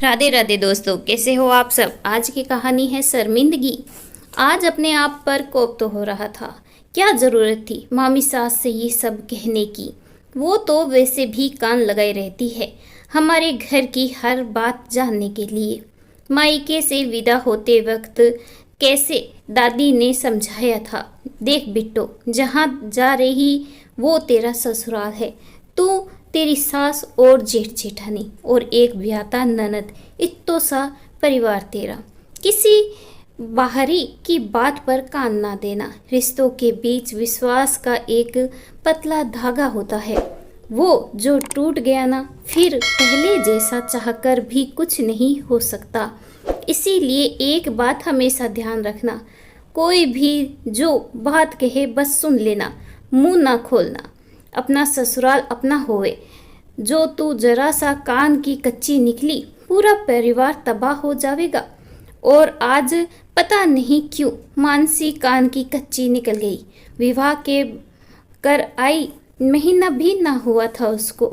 राधे राधे दोस्तों, कैसे हो आप सब। आज की कहानी है शर्मिंदगी। आज अपने आप पर कोप तो हो रहा था। क्या ज़रूरत थी मामी सास से ये सब कहने की। वो तो वैसे भी कान लगाई रहती है हमारे घर की हर बात जानने के लिए। मायके से विदा होते वक्त कैसे दादी ने समझाया था, देख बिट्टो, जहाँ जा रही वो तेरा ससुराल है। तू, तेरी सास और जेठ जेठानी और एक ब्याता ननद, इत्तो सा परिवार तेरा। किसी बाहरी की बात पर कान ना देना। रिश्तों के बीच विश्वास का एक पतला धागा होता है, वो जो टूट गया ना, फिर पहले जैसा चाहकर भी कुछ नहीं हो सकता। इसीलिए एक बात हमेशा ध्यान रखना, कोई भी जो बात कहे बस सुन लेना, मुंह ना खोलना। अपना ससुराल अपना होवे। जो तू जरा सा कान की कच्ची निकली, पूरा परिवार तबाह हो जाएगा। और आज पता नहीं क्यों मानसी कान की कच्ची निकल गई। विवाह के कर आई, महीना भी ना हुआ था उसको।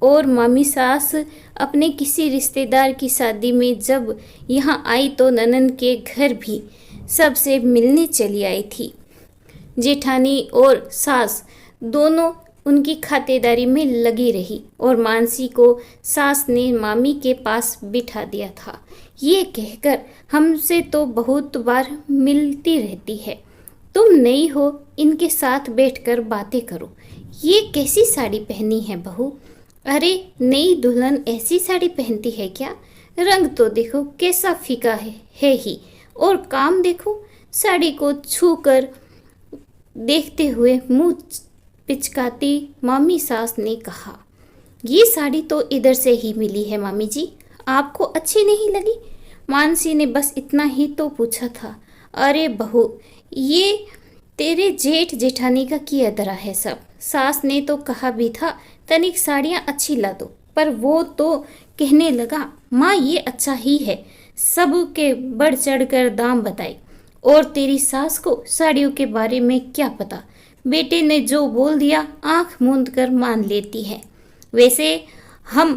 और मामी सास अपने किसी रिश्तेदार की शादी में जब यहाँ आई तो ननद के घर भी सबसे मिलने चली आई थी। जेठानी और सास दोनों उनकी खातेदारी में लगी रही और मानसी को सास ने मामी के पास बिठा दिया था, ये कहकर हमसे तो बहुत बार मिलती रहती है। तुम नई हो, इनके साथ बैठकर बातें करो। ये कैसी साड़ी पहनी है बहू? अरे नई दुल्हन ऐसी साड़ी पहनती है क्या? रंग तो देखो कैसा फीका है ही। और काम देखो। साड़ी को छू कर देखते हुए मुंह पिचकाती मामी सास ने कहा, ये साड़ी तो इधर से ही मिली है मामी जी, आपको अच्छी नहीं लगी? मानसी ने बस इतना ही तो पूछा था। अरे बहू, ये तेरे जेठ जेठानी का किया धरा है सब। सास ने तो कहा भी था तनिक साड़ियाँ अच्छी ला दो, पर वो तो कहने लगा, माँ ये अच्छा ही है। सब के बढ़ चढ़ कर दाम बताए। और तेरी सास को साड़ियों के बारे में क्या पता, बेटे ने जो बोल दिया आंख मूंद कर मान लेती है। वैसे हम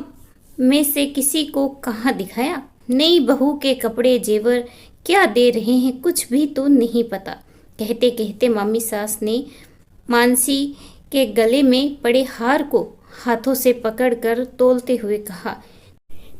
में से किसी को कहाँ दिखाया? नई बहू के कपड़े जेवर क्या दे रहे हैं कुछ भी तो नहीं पता। कहते कहते मामी सास ने मानसी के गले में पड़े हार को हाथों से पकड़कर तोलते हुए कहा,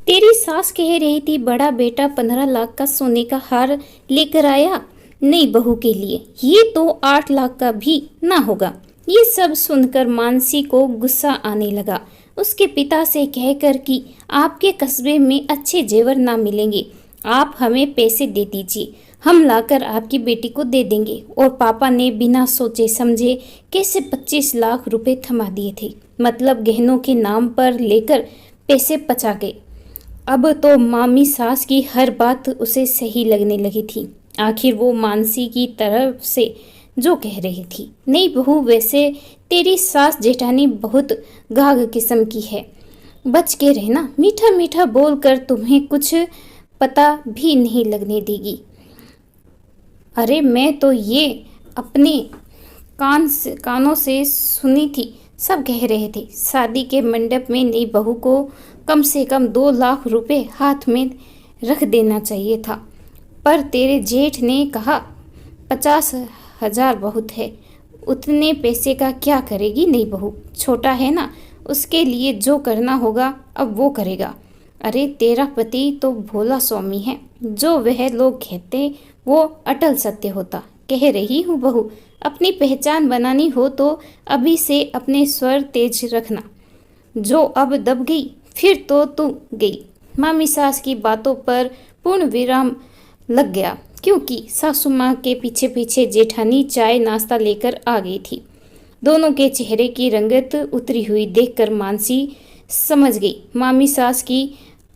तेरी सास कह रही थी बड़ा बेटा 15 लाख का सोने का हार लेकर आया नई बहू के लिए, ये तो 8 लाख का भी ना होगा। ये सब सुनकर मानसी को गुस्सा आने लगा। उसके पिता से कहकर कि आपके कस्बे में अच्छे जेवर ना मिलेंगे, आप हमें पैसे दे दीजिए, हम लाकर आपकी बेटी को दे देंगे। और पापा ने बिना सोचे समझे कैसे 25 लाख रुपए थमा दिए थे, मतलब गहनों के नाम पर लेकर पैसे पचा गए। अब तो मामी सास की हर बात उसे सही लगने लगी थी। आखिर वो मानसी की तरफ से जो कह रही थी, नहीं बहू, वैसे तेरी सास जेठानी बहुत गाग किस्म की है, बच के रहना। मीठा मीठा बोलकर तुम्हें कुछ पता भी नहीं लगने देगी। अरे मैं तो ये अपने कानों से सुनी थी, सब कह रहे थे शादी के मंडप में नई बहू को कम से कम 2 लाख रुपए हाथ में रख देना चाहिए था, पर तेरे जेठ ने कहा 50,000 बहुत है। उतने पैसे का क्या करेगी नई बहू? छोटा है ना, उसके लिए जो करना होगा अब वो करेगा। अरे तेरा पति तो भोला स्वामी है, जो वह लोग कहते वो अटल सत्य होता। कह रही हूँ बहू, अपनी पहचान बनानी हो तो अभी से अपने स्वर तेज रखना। जो अब दब गई फिर तो तू गई। मामी सास की बातों पर पूर्ण विराम लग गया, क्योंकि सासू माँ के पीछे पीछे जेठानी चाय नाश्ता लेकर आ गई थी। दोनों के चेहरे की रंगत उतरी हुई देखकर मानसी समझ गई मामी सास की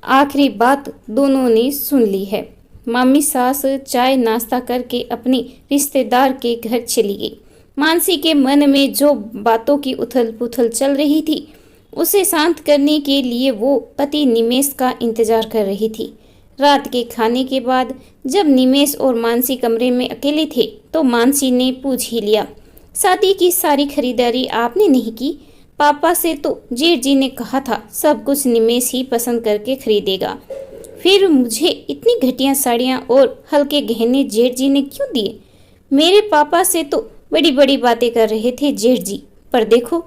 आखिरी बात दोनों ने सुन ली है। मामी सास चाय नाश्ता करके अपनी रिश्तेदार के घर चली गई। मानसी के मन में जो बातों की उथल पुथल चल रही थी, उसे शांत करने के लिए वो पति निमेश का इंतजार कर रही थी। रात के खाने के बाद जब निमेश और मानसी कमरे में अकेले थे तो मानसी ने पूछ ही लिया, शादी की सारी खरीदारी आपने नहीं की? पापा से तो जेठ जी ने कहा था सब कुछ निमेश ही पसंद करके खरीदेगा। फिर मुझे इतनी घटिया साड़ियाँ और हल्के गहने जेठ जी ने क्यों दिए? मेरे पापा से तो बड़ी बड़ी बातें कर रहे थे जेठ जी, पर देखो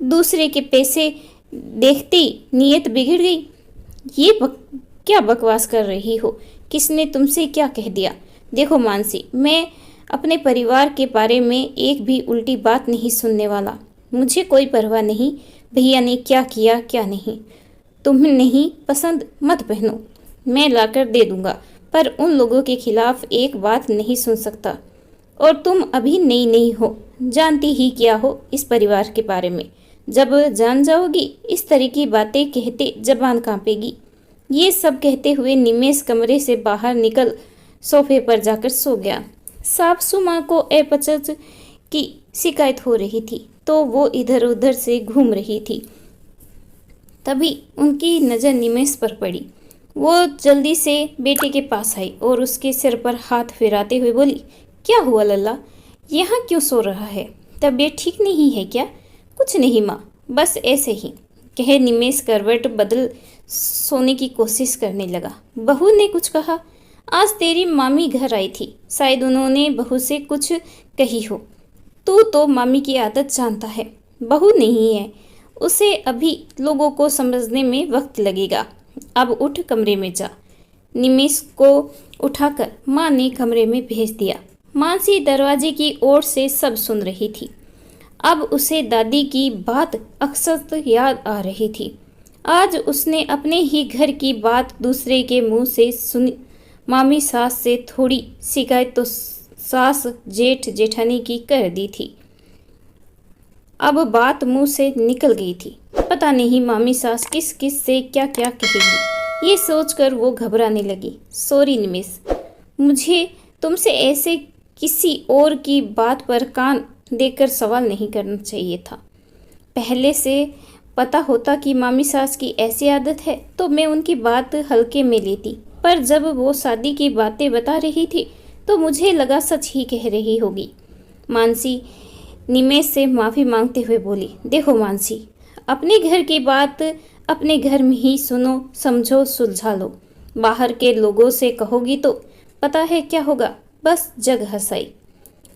दूसरे के पैसे देखते ही नीयत बिगड़ गई। क्या बकवास कर रही हो? किसने तुमसे क्या कह दिया? देखो मानसी, मैं अपने परिवार के बारे में एक भी उल्टी बात नहीं सुनने वाला। मुझे कोई परवाह नहीं भैया ने क्या किया क्या नहीं। तुम्हें नहीं पसंद मत पहनो, मैं लाकर दे दूंगा, पर उन लोगों के खिलाफ एक बात नहीं सुन सकता। और तुम अभी नई नहीं हो, जानती ही क्या हो इस परिवार के बारे में। जब जान जाओगी इस तरह की बातें कहते जबान कांपेगी। ये सब कहते हुए निमेश कमरे से बाहर निकल सोफे पर जाकर सो गया। सासू माँ को अपचत की शिकायत हो रही थी तो वो इधर उधर से घूम रही थी। तभी उनकी नज़र निमेश पर पड़ी। वो जल्दी से बेटे के पास आई और उसके सिर पर हाथ फिराते हुए बोली, क्या हुआ लल्ला, यहाँ क्यों सो रहा है? तबीयत ठीक नहीं है क्या? कुछ नहीं माँ, बस ऐसे ही, कहे निमेश करवट बदल सोने की कोशिश करने लगा। बहू ने कुछ कहा? आज तेरी मामी घर आई थी, शायद उन्होंने बहू से कुछ कही हो। तू तो मामी की आदत जानता है, बहू नहीं है, उसे अभी लोगों को समझने में वक्त लगेगा। अब उठ कमरे में जा। निमेश को उठाकर माँ ने कमरे में भेज दिया। मानसी दरवाजे की ओर से सब सुन रही थी। अब उसे दादी की बात अक्सर याद आ रही थी। आज उसने अपने ही घर की बात दूसरे के मुंह से सुनी। मामी सास से थोड़ी शिकायत तो सास जेठ जेठानी की कर दी थी। अब बात मुंह से निकल गई थी। पता नहीं मामी सास किस किस से क्या क्या कहेगी। ये सोचकर वो घबराने लगी। सॉरी निमेश, मुझे तुमसे ऐसे किसी और की बात पर कान देकर सवाल नहीं करना चाहिए था। पहले से पता होता कि मामी सास की ऐसी आदत है तो मैं उनकी बात हल्के में लेती, पर जब वो शादी की बातें बता रही थी तो मुझे लगा सच ही कह रही होगी। मानसी निमेश से माफ़ी मांगते हुए बोली, देखो मानसी, अपने घर की बात अपने घर में ही सुनो, समझो, सुलझा लो। बाहर के लोगों से कहोगी तो पता है क्या होगा? बस जग हंसाई।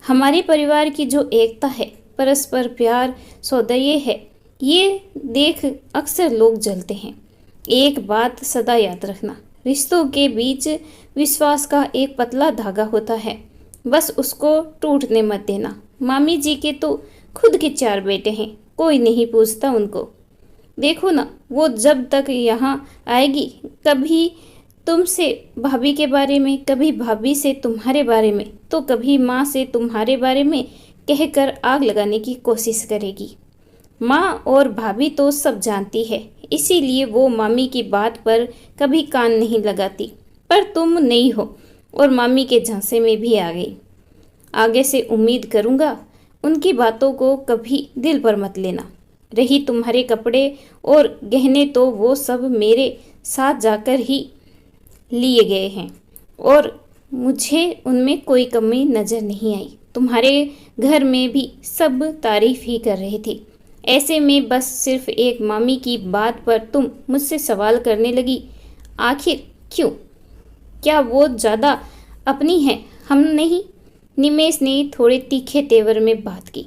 हमारे परिवार की जो एकता है, परस्पर प्यार, सौदर्य है, ये देख अक्सर लोग जलते हैं। एक बात सदा याद रखना, रिश्तों के बीच विश्वास का एक पतला धागा होता है, बस उसको टूटने मत देना। मामी जी के तो खुद के 4 बेटे हैं, कोई नहीं पूछता उनको। देखो ना, वो जब तक यहाँ आएगी कभी तुमसे भाभी के बारे में, कभी भाभी से तुम्हारे बारे में, तो कभी माँ से तुम्हारे बारे में कहकर आग लगाने की कोशिश करेगी। माँ और भाभी तो सब जानती है, इसीलिए वो मामी की बात पर कभी कान नहीं लगाती। पर तुम नहीं हो और मामी के झांसे में भी आ गई। आगे से उम्मीद करूँगा उनकी बातों को कभी दिल पर मत लेना। रही तुम्हारे कपड़े और गहने तो वो सब मेरे साथ जाकर ही लिए गए हैं और मुझे उनमें कोई कमी नज़र नहीं आई। तुम्हारे घर में भी सब तारीफ ही कर रहे थे। ऐसे में बस सिर्फ एक मामी की बात पर तुम मुझसे सवाल करने लगी। आखिर क्यों? क्या वो ज़्यादा अपनी है, हम नहीं? निमेश ने थोड़े तीखे तेवर में बात की।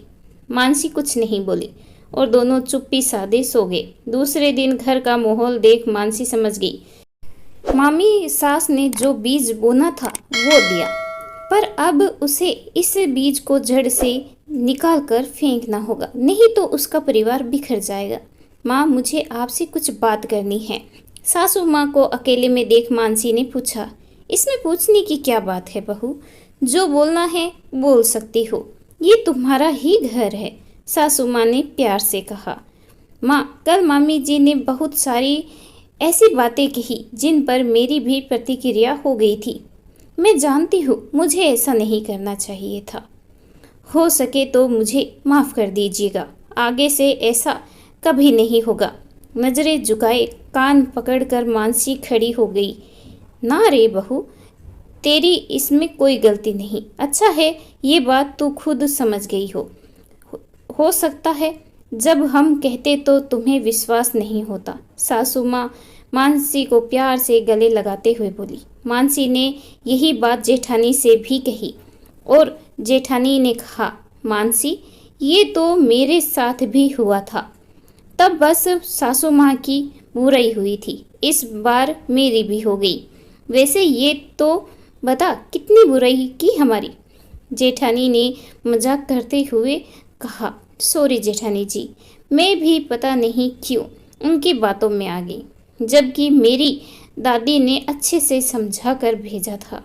मानसी कुछ नहीं बोली और दोनों चुप्पी साधे सो गए। दूसरे दिन घर का माहौल देख मानसी समझ गई, मामी सास ने जो बीज बोना था वो दिया, पर अब उसे इस बीज को जड़ से निकाल कर फेंकना होगा, नहीं तो उसका परिवार बिखर जाएगा। माँ, मुझे आपसे कुछ बात करनी है। सासू माँ को अकेले में देख मानसी ने पूछा। इसमें पूछने की क्या बात है बहू, जो बोलना है बोल सकती हो, ये तुम्हारा ही घर है, सासू माँ ने प्यार से कहा। माँ, कल मामी जी ने बहुत सारी ऐसी बातें कही जिन पर मेरी भी प्रतिक्रिया हो गई थी। मैं जानती हूँ मुझे ऐसा नहीं करना चाहिए था। हो सके तो मुझे माफ़ कर दीजिएगा, आगे से ऐसा कभी नहीं होगा। नज़रें झुकाए कान पकड़कर मानसी खड़ी हो गई। ना रे बहू, तेरी इसमें कोई गलती नहीं। अच्छा है ये बात तू खुद समझ गई हो सकता है जब हम कहते तो तुम्हें विश्वास नहीं होता। सासू माँ मानसी को प्यार से गले लगाते हुए बोली। मानसी ने यही बात जेठानी से भी कही और जेठानी ने कहा, मानसी ये तो मेरे साथ भी हुआ था, तब बस सासू माँ की बुराई हुई थी, इस बार मेरी भी हो गई। वैसे ये तो बता कितनी बुराई की हमारी। जेठानी ने मजाक करते हुए कहा, सॉरी जेठानी जी, मैं भी पता नहीं क्यों उनकी बातों में आ गई, जबकि मेरी दादी ने अच्छे से समझा कर भेजा था।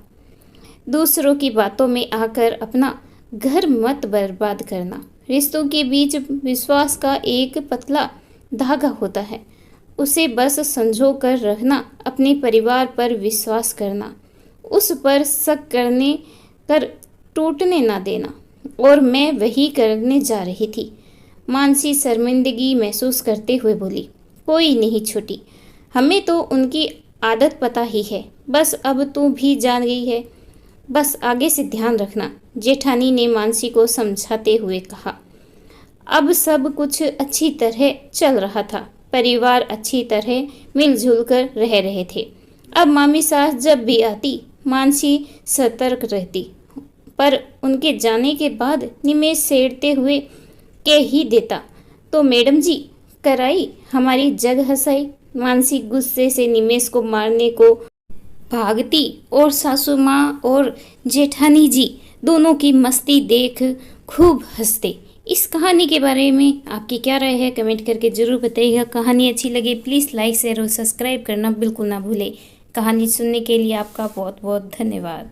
दूसरों की बातों में आकर अपना घर मत बर्बाद करना। रिश्तों के बीच विश्वास का एक पतला धागा होता है, उसे बस संजो कर रखना। अपने परिवार पर विश्वास करना, उस पर शक करने कर टूटने ना देना। और मैं वही करने जा रही थी। मानसी शर्मिंदगी महसूस करते हुए बोली, कोई नहीं छोटी, हमें तो उनकी आदत पता ही है, बस अब तू भी जान गई है, बस आगे से ध्यान रखना। जेठानी ने मानसी को समझाते हुए कहा। अब सब कुछ अच्छी तरह चल रहा था, परिवार अच्छी तरह मिलजुल कर रह रहे थे। अब मामी सास जब भी आती मानसी सतर्क रहती, पर उनके जाने के बाद निमेष सेड़ते हुए कह ही देता, तो मैडम जी कराई हमारी जग हंसाई। मानसी गुस्से से निमेष को मारने को भागती और सासू माँ और जेठानी जी दोनों की मस्ती देख खूब हंसते। इस कहानी के बारे में आपकी क्या राय है, कमेंट करके ज़रूर बताइएगा। कहानी अच्छी लगे प्लीज़ लाइक शेयर और सब्सक्राइब करना बिल्कुल ना भूलें। कहानी सुनने के लिए आपका बहुत बहुत धन्यवाद।